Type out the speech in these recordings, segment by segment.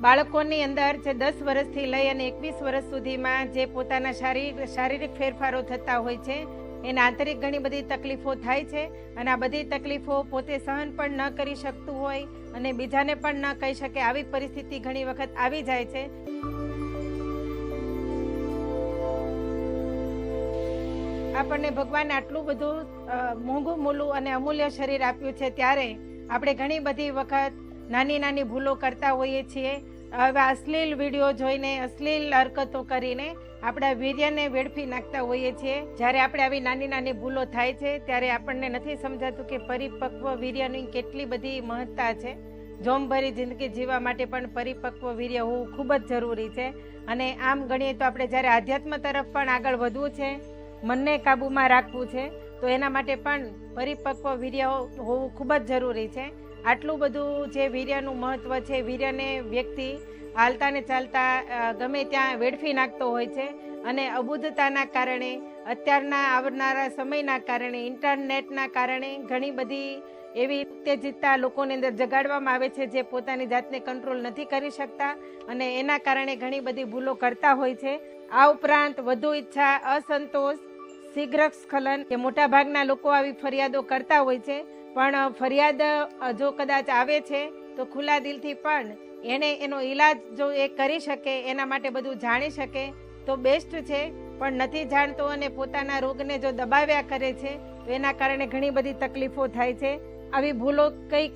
બાળકોની અંદર જે 10 વર્ષથી લઈ અને 21 વર્ષ સુધીમાં જે પોતાના શારીરિક ફેરફારો થતા હોય છે, એને આંતરિક ઘણી બધી તકલીફો થાય છે અને આ બધી તકલીફો પોતે સહન પણ ન કરી શકતું હોય અને બીજાને પણ ન કહી શકે, આવી પરિસ્થિતિ ઘણી વખત આવી જાય છે. આપણને ભગવાને આટલું બધું મોંઘું મૂલું અને અમૂલ્ય શરીર આપ્યું છે, ત્યારે આપણે ઘણી બધી વખત નાની નાની ભૂલો કરતા હોઈએ છીએ. હવે અશ્લીલ વિડીયો જોઈને, અશ્લીલ હરકતો કરીને આપણા વીર્યને વેડફી નાખતા હોઈએ છીએ. જ્યારે આપણે આવી નાની નાની ભૂલો થાય છે ત્યારે આપણને નથી સમજાતું કે પરિપક્વ વીર્યની કેટલી બધી મહત્તા છે. જોમભરી જિંદગી જીવવા માટે પણ પરિપક્વ વીર્ય હોવું ખૂબ જ જરૂરી છે. અને આમ ગણીએ તો આપણે જ્યારે આધ્યાત્મ તરફ પણ આગળ વધવું છે, મનને કાબૂમાં રાખવું છે, તો એના માટે પણ પરિપક્વ વીર્ય હોવું ખૂબ જ જરૂરી છે. આટલું બધું જે વીર્યનું મહત્વ છે, વીર્યને વ્યક્તિ હાલતા ને ચાલતા ગમે ત્યાં વેડફી નાખતો હોય છે. અને અબુદ્ધતાના કારણે, અત્યારના આવનારા સમયના કારણે, ઇન્ટરનેટના કારણે ઘણી બધી એવી ઉત્તેજિતતા લોકોની અંદર જગાડવામાં આવે છે જે પોતાની જાતને કંટ્રોલ નથી કરી શકતા અને એના કારણે ઘણી બધી ભૂલો કરતા હોય છે. આ ઉપરાંત વધુ ઈચ્છા, અસંતોષ, શીઘ્ર સ્ખલન, કે મોટા ભાગના લોકો આવી ફરિયાદો કરતા હોય છે. પણ ફરિયાદ જો કદાચ આવે છે તો ખુલ્લા દિલથી પણ એને એનો ઈલાજ જો એ કરી શકે, એના માટે બધું જાણી શકે તો બેસ્ટ છે. પણ નથી જાણતો અને પોતાના રોગને જો દબાવ્યા કરે છે તો એના કારણે ઘણી બધી તકલીફો થાય છે. આવી ભૂલો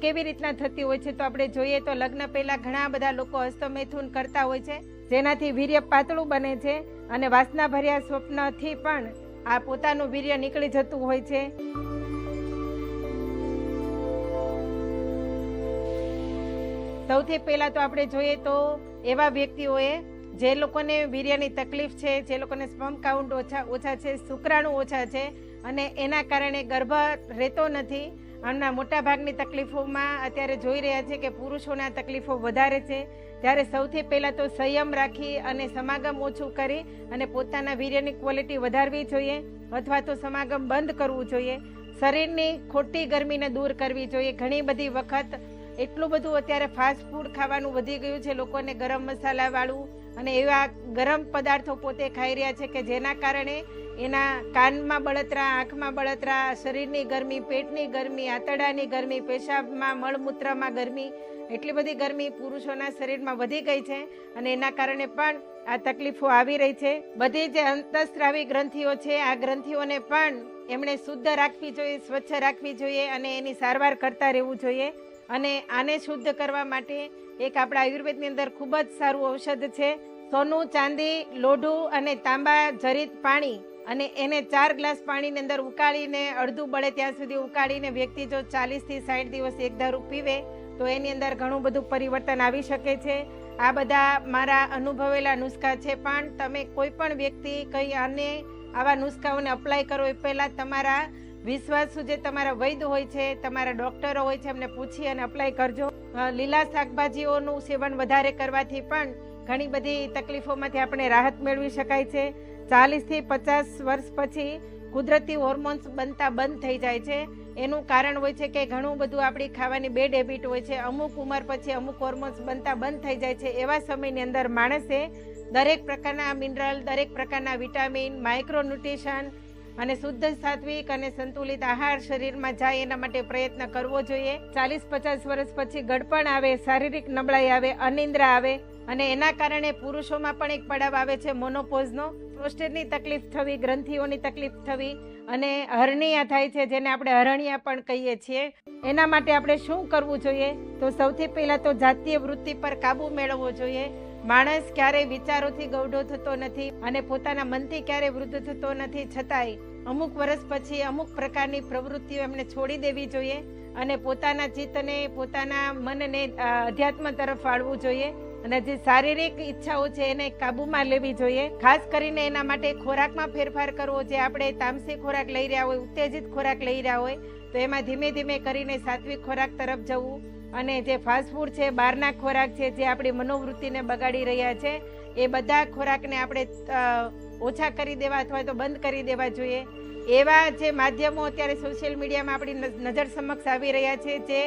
કેવી રીતના થતી હોય છે તો આપણે જોઈએ તો લગ્ન પહેલા ઘણા બધા લોકો હસ્તમૈથુન કરતા હોય છે, જેનાથી વીર્ય પાતળું બને છે અને વાસના ભર્યા સ્વપ્નથી પણ આ પોતાનું વીર્ય નીકળી જતું હોય છે. સૌથી પહેલા તો આપણે જોઈએ તો એવા વ્યક્તિઓએ જે લોકોને વીર્યની તકલીફ છે, જે લોકોને સ્પર્મ કાઉન્ટ ઓછા છે, શુક્રાણુ ઓછા છે અને એના કારણે ગર્ભ રહેતો નથી. અને મોટા ભાગની તકલીફોમાં અત્યારે જોઈ રહ્યા છે કે પુરુષોના તકલીફો વધારે છે. ત્યારે સૌથી પહેલા તો સંયમ રાખી અને સમાગમ ઓછું કરી અને પોતાના વીર્યની ક્વોલિટી વધારવી જોઈએ અથવા તો સમાગમ બંધ કરવું જોઈએ. શરીરની ખોટી ગરમીને દૂર કરવી જોઈએ. ઘણી બધી વખત એટલું બધું અત્યારે ફાસ્ટ ફૂડ ખાવાનું વધી ગયું છે, લોકોને ગરમ મસાલા વાળું અને એવા ગરમ પદાર્થો પોતે ખાઈ રહ્યા છે કે જેના કારણે એના કાનમાં બળતરા, આંખમાં બળતરા, શરીરની ગરમી, પેટની ગરમી, આંતરડાની ગરમી, પેશાબમાં, મળમૂત્રમાં ગરમી, એટલી બધી ગરમી પુરુષોના શરીરમાં વધી ગઈ છે અને એના કારણે પણ આ તકલીફો આવી રહી છે. બધી જે અંતઃસ્રાવી ગ્રંથિઓ છે, આ ગ્રંથિઓને પણ એમણે શુદ્ધ રાખવી જોઈએ, સ્વચ્છ રાખવી જોઈએ અને એની સારવાર કરતા રહેવું જોઈએ. અને આને શુદ્ધ કરવા માટે એક આપણા આયુર્વેદની અંદર ખૂબ જ સારું ઔષધ છે, સોનું, ચાંદી, લોઢું અને તાંબા જરિત પાણી, અને એને 4 ગ્લાસ પાણીની અંદર ઉકાળીને અડધું બળે ત્યાં સુધી ઉકાળીને વ્યક્તિ જો 40 થી 60 દિવસ એક ધારું પીવે તો એની અંદર ઘણું બધું પરિવર્તન આવી શકે છે. આ બધા મારા અનુભવેલા નુસ્ખા છે, પણ તમે કોઈ પણ વ્યક્તિ કંઈ આને આવા નુસ્ખાઓને અપ્લાય કરો એ પહેલાં તમારા વિશ્વાસુ જે તમારા વૈદ્ય હોય છે, તમારા ડોક્ટરો હોય છે, એમને પૂછી અને અપ્લાય કરજો. લીલા શાકભાજીઓનું સેવન વધારે કરવાથી પણ ઘણી બધી તકલીફોમાંથી આપણે રાહત મેળવી શકાય છે. 40 થી 50 વર્ષ પછી કુદરતી હોર્મોન્સ બનતા બંધ થઈ જાય છે. એનું કારણ હોય છે કે ઘણું બધું આપણી ખાવાની બેડ હેબિટ હોય છે. અમુક ઉંમર પછી અમુક હોર્મોન્સ બનતા બંધ થઈ જાય છે. એવા સમયની અંદર માણસે દરેક પ્રકારના મિનરલ, દરેક પ્રકારના વિટામિન, માઇક્રોન્યુટ્રિશન અને શુદ્ધ, સાત્વિક અને સંતુલિત આહાર શરીરમાં જાય એના માટે પ્રયત્ન કરવો જોઈએ. 40-50 વર્ષ પછી ગડપણ આવે, શારીરિક નબળાઈ આવે, અનિદ્રા આવે અને એના કારણે પુરુષોમાં પણ એક પડાવ આવે છે મોનોપોઝનો. પ્રોસ્ટેટની તકલીફ થવી, ગ્રંથિઓની તકલીફ થવી અને હરણિયા થાય છે, જેને આપણે હરણિયા પણ કહીએ છીએ. એના માટે આપણે શું કરવું જોઈએ? તો સૌથી પહેલા તો જાતીય વૃત્તિ પર કાબુ મેળવવો જોઈએ. માણસ ક્યારેય વિચારોથી ગૌઢો થતો નથી અને પોતાના મનથી ક્યારેય વૃદ્ધ થતો નથી, છતાંય અમુક વર્ષ પછી અમુક પ્રકારની પ્રવૃત્તિઓ એમને છોડી દેવી જોઈએ અને પોતાના ચિત્તને, પોતાના મનને અધ્યાત્મ તરફ વાળવું જોઈએ અને જે શારીરિક ઈચ્છાઓ છે એને કાબૂમાં લેવી જોઈએ. ખાસ કરીને એના માટે ખોરાકમાં ફેરફાર કરવો. જે આપણે તામસી ખોરાક લઈ રહ્યા હોય, ઉત્તેજિત ખોરાક લઈ રહ્યા હોય તો એમાં ધીમે ધીમે કરીને સાત્વિક ખોરાક તરફ જવું અને જે ફાસ્ટ ફૂડ છે, બહારના ખોરાક છે, જે આપણી મનોવૃત્તિને બગાડી રહ્યા છે, એ બધા ખોરાકને આપણે ઓછા કરી દેવા અથવા તો બંધ કરી દેવા જોઈએ. એવા જે માધ્યમો અત્યારે સોશિયલ મીડિયામાં આપણી નજર સમક્ષ આવી રહ્યા છે, જે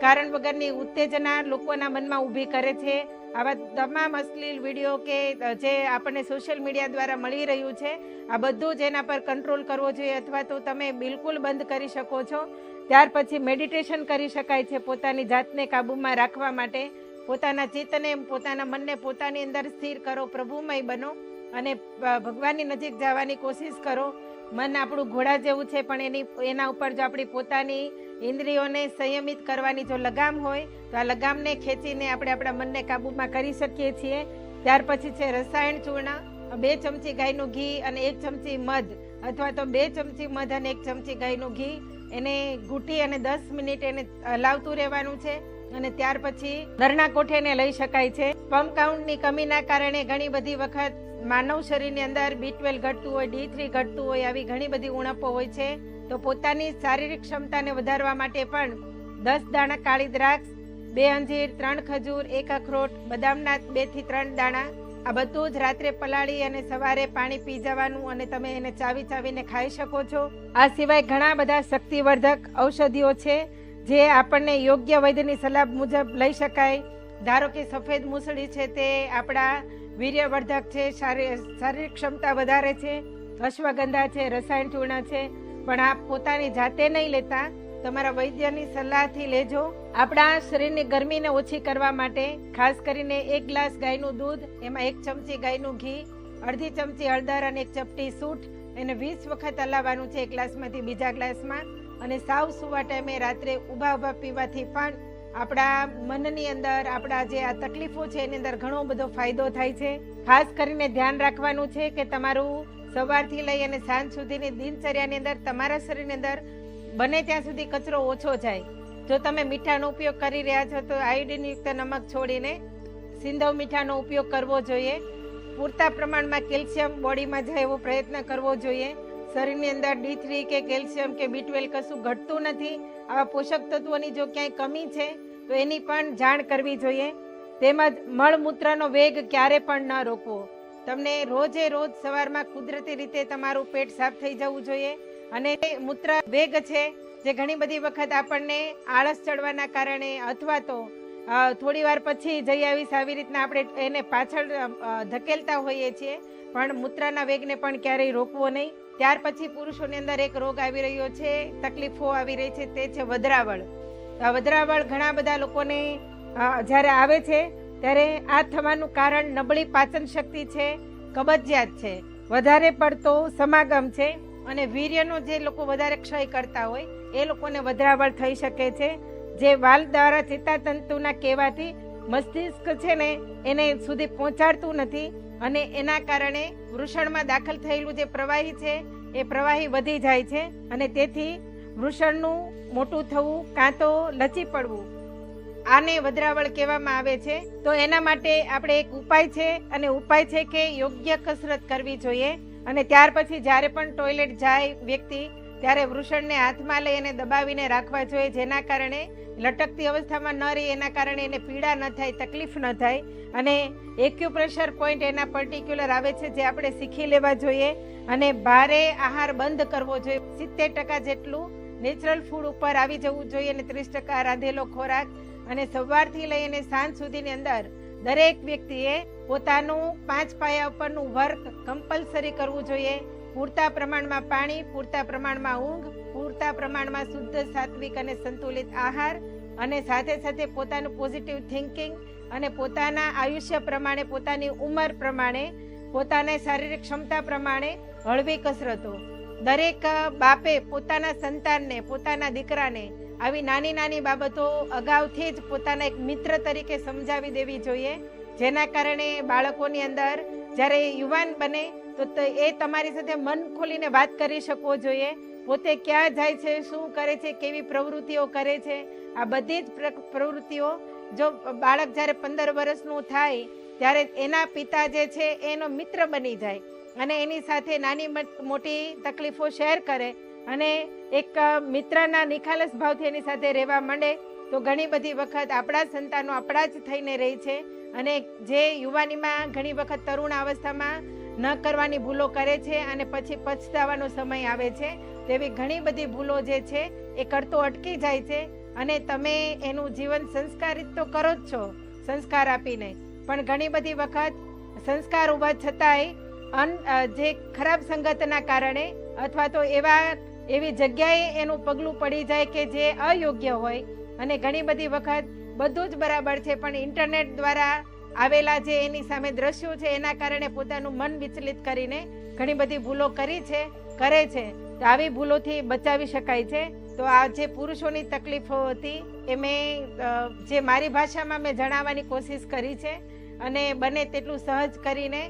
કારણ વગરની ઉત્તેજના લોકોના મનમાં ઊભી કરે છે આવા તમામ અશ્લીલ વિડીયો કે જે આપણને સોશિયલ મીડિયા દ્વારા મળી રહ્યું છે, આ બધું જ એના પર કંટ્રોલ કરવો જોઈએ, અથવા તો તમે બિલકુલ બંધ કરી શકો છો. ત્યાર પછી મેડિટેશન કરી શકાય છે પોતાની જાતને કાબૂમાં રાખવા માટે. પોતાના ચિત્તને, પોતાના મનને પોતાની અંદર સ્થિર કરો, પ્રભુમય બનો અને ભગવાનની નજીક જવાની કોશિશ કરો. મન આપણું ઘોડા જેવું છે, પણ એના ઉપર જો આપણી પોતાની ઇન્દ્રિયોને સંયમિત કરવાની જો લગામ હોય તો આ લગામને ખેંચીને આપણે આપણા મનને કાબૂમાં કરી શકીએ છીએ. ત્યાર પછી છે રસાયણ ચૂર્ણ. 2 ચમચી ગાયનું ઘી અને 1 ચમચી મધ, અથવા તો 2 ચમચી મધ અને 1 ચમચી ગાયનું ઘી, એને ઘૂંટી અને 10 મિનિટ એને હલાવતું રહેવાનું છે. અને ત્યાર પછી નરના કોઠેને લઈ શકાય છે. સ્પર્મ કાઉન્ટની કમીના કારણે ઘણી બધી વખત માનવ શરીરની અંદર B12 ઘટતું હોય, D3 ઘટતું હોય, આવી ઘણી બધી ઉણપો હોય છે. તો પોતાની શારીરિક ક્ષમતાને વધારવા માટે પણ 10 દાણા કાળી દ્રાક્ષ, 2 અંજીર, 3 ખજૂર, 1 અખરોટ, બદામના 2 થી 3 દાણા, આ બધું જ રાત્રે પલાળી અને સવારે પાણી પી જવાનું, અને તમે એને ચાવીને ખાઈ શકો છો. આ સિવાય ઘણા બધા શક્તિવર્ધક ઔષધિઓ છે જે આપણને યોગ્ય વૈદ્યની સલાહ મુજબ લઈ શકાય. ધારો કે સફેદ મૂસળી છે, તે આપણા વીર્યવર્ધક છે, શારીરિક ક્ષમતા વધારે છે. અશ્વગંધા છે, રસાયણ ચૂર્ણ છે, પણ આ પોતાની જાતે નહીં લેતા, તમારા વૈદ્યની સલાહથી લેજો. આપણા શરીરની ગરમીને ઓછી કરવા માટે ખાસ કરીને 1 ગ્લાસ ગાયનું દૂધ, એમાં 1 ચમચી ગાયનું ઘી, અડધી ચમચી હળદર અને 1 ચપટી સૂંઠ, એને 20 વખત હલાવવાનું છે એક ગ્લાસમાંથી બીજા ગ્લાસમાં. અને સાવ સુવા ટાઈમે રાત્રે ઊભા પીવાથી પણ આપણા મનની અંદર આપણા જે આ તકલીફો છે એની અંદર ઘણો બધો ફાયદો થાય છે. ખાસ કરીને ધ્યાન રાખવાનું છે કે તમારું સવારથી લઈ અને સાંજ સુધીની દિનચર્યાની અંદર તમારા શરીરની અંદર બને ત્યાં સુધી કચરો ઓછો જાય. જો તમે મીઠાનો ઉપયોગ કરી રહ્યા છો તો આયોડિનયુક્ત નમક છોડીને સિંધવ મીઠાનો ઉપયોગ કરવો જોઈએ. પૂરતા પ્રમાણમાં કેલ્શિયમ બોડીમાં જાય એવો પ્રયત્ન કરવો જોઈએ. શરીરની અંદર D3 કે કેલ્શિયમ કે B12 કશું ઘટતું નથી. આવા પોષક તત્વોની જો ક્યાંય કમી છે તો એની પણ જાણ કરવી જોઈએ. તેમજ મળમૂત્રનો વેગ ક્યારે પણ ન રોકવો. તમને રોજે રોજ સવારમાં કુદરતી રીતે તમારું પેટ સાફ થઈ જવું જોઈએ. અને મૂત્ર વેગ છે જે ઘણી બધી વખત આપણને આળસ ચડવાના કારણે અથવા તો થોડી વાર પછી જઈ આવીશ આવી રીતના આપણે એને પાછળ ધકેલતા હોઈએ છીએ, પણ મૂત્રના વેગને પણ ક્યારેય રોકવો નહીં. ત્યાર પછી પુરુષોની અંદર એક રોગ આવી રહ્યો છે, તકલીફો આવી રહી છે, તે છે વધરાવળ. વધરાવળ ઘણા બધા લોકોને જ્યારે આવે છે ત્યારે આ થવાનું કારણ નબળી પાચન શક્તિ છે, કબજિયાત છે, વધારે પડતો સમાગમ છે, અને વીર્યનો જે લોકો વધારે ક્ષય કરતા હોય એ લોકોને વધરાવળ થઈ શકે છે. જે વાલ દ્વારા ચેતાતંતુના કહેવાથી મસ્તિષ્ક છે ને એને સુધી પહોંચાડતું નથી, અને એના કારણે વૃષણમાં દાખલ થયેલું જે પ્રવાહી છે એ પ્રવાહી વધી જાય છે, અને તેથી વૃષણનું મોટું થવું કાં તો લચી પડવું, આને વધરાવળ કહેવામાં આવે છે. તો એના માટે આપણે એક ઉપાય છે, અને ઉપાય છે કે યોગ્ય કસરત કરવી જોઈએ. અને ત્યાર પછી જ્યારે પણ ટોયલેટ જાય વ્યક્તિ ત્યારે વૃષણને હાથમાં લઈ અને દબાવીને રાખવા જોઈએ, જેના કારણે લટકતી અવસ્થામાં ન રહી, એના કારણે એને પીડા ન થાય, તકલીફ ન થાય. અને એક્યુપ્રેશર પોઈન્ટ એના પર્ટિક્યુલર આવે છે જે આપણે શીખી લેવા જોઈએ. અને ભારે આહાર બંધ કરવો જોઈએ. 70% જેટલું નેચરલ ફૂડ ઉપર આવી જવું જોઈએ, અને 30% રાંધેલો ખોરાક. અને સવારથી લઈને સાંજ સુધીની અંદર દરેક વ્યક્તિએ પોતાનું 5 પાયા ઉપરનું વર્ક કમ્પલસરી કરવું જોઈએ. પૂરતા પ્રમાણમાં પાણી, પૂરતા પ્રમાણમાં ઊંઘ, પૂરતા પ્રમાણમાં શુદ્ધ, સાત્વિક અને સંતુલિત આહાર, અને સાથે સાથે પોતાનું પોઝિટિવ થિંકિંગ, અને પોતાના આયુષ્ય પ્રમાણે, પોતાની ઉંમર પ્રમાણે, પોતાના શારીરિક ક્ષમતા પ્રમાણે હળવી કસરતો. દરેક બાપે પોતાના સંતાનને, પોતાના દીકરાને આવી નાની નાની બાબતો અગાઉથી જ પોતાના એક મિત્ર તરીકે સમજાવી દેવી જોઈએ, જેના કારણે બાળકોની અંદર જ્યારે યુવાન બને તો એ તમારી સાથે મન ખોલીને વાત કરી શકવો જોઈએ. પોતે ક્યાં જાય છે, શું કરે છે, કેવી પ્રવૃત્તિઓ કરે છે, આ બધી જ પ્રવૃત્તિઓ જો બાળક જ્યારે 15 વર્ષનું થાય ત્યારે એના પિતા જે છે એનો મિત્ર બની જાય, અને એની સાથે નાની મોટી તકલીફો શેર કરે, અને એક મિત્રના નિખાલસ ભાવથી એની સાથે રહેવા માંડે, તો ઘણી બધી વખત આપણા સંતાનો આપણા જ થઈને રહે છે. અને જે યુવાનીમાં ઘણી વખત તરુણ અવસ્થામાં ન કરવાની ભૂલો કરે છે, અને પછી પછતાવાનો સમય આવે છે, તેવી ઘણી બધી ભૂલો જે છે એ કરતો અટકી જાય છે. અને તમે એનું જીવન સંસ્કારિત તો કરો જ છો સંસ્કાર આપીને, પણ ઘણી બધી વખત સંસ્કાર હોવા છતાંય જે ખરાબ સંગતના કારણે અથવા તો એવી જગ્યાએ એનું પગલું પડી જાય કે જે અયોગ્ય હોય, અને ઘણી બધી વખત બધું જ બરાબર છે પણ ઇન્ટરનેટ દ્વારા આવેલા જે એની સામે દ્રશ્યો છે એના કારણે પોતાનું મન વિચલિત કરીને ઘણી બધી ભૂલો કરે છે. તો આવી ભૂલોથી બચાવી શકાય છે. તો આ જે પુરુષોની તકલીફો હતી એ મેં જે મારી ભાષામાં મેં જણાવવાની કોશિશ કરી છે, અને બને તેટલું સહજ કરીને